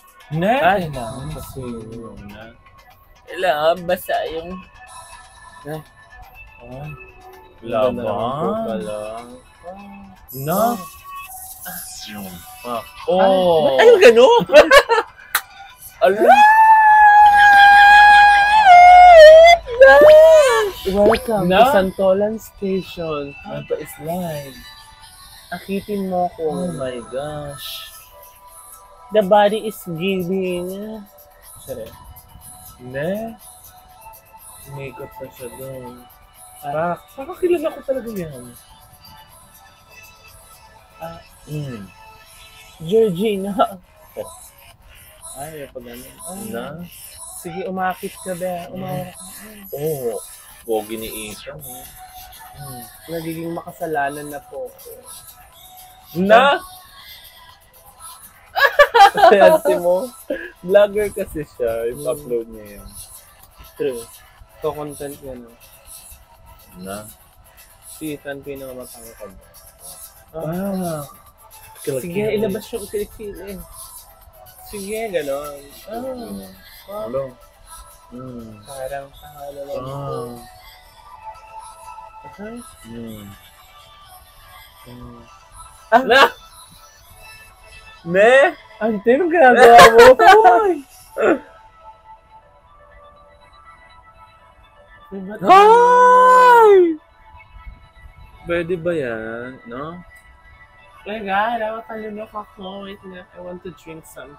Ay, Kailangan kasi yun. na. Kailangan basa yung... Ay, Ay, ganda naman po laban. pala. Na? Ah. Oh! Ay, gano'n! Ala! Welcome Na? to Santolan Station. Papa is live. Akitin mo ko. Oh my gosh. The body is giving. Sorry. Ne? Umikot na siya doon. Kakakilala ko talaga yan. Georgina. Ay, pag ano. Ay. Na? Sige, umakit ka ba? Umawa ka. Oh, pogi ni Ethan. Nagiging makasalanan na po ako. Na? Swerte mo. Vlogger kasi siya. I-upload niya yan. True. So, content yan. Na? Si Ethan pinakamatangkad. Sige, Kilaki. ilabas yung kilikili. Sige, gano'n. Hello. Parang pahala lang po. Okay. Na? Ne? Ante, anong ginagawa mo? Hoy! Hi! Pwede ba yan? No? My God, I want to look ako. Wait na, I want to drink something.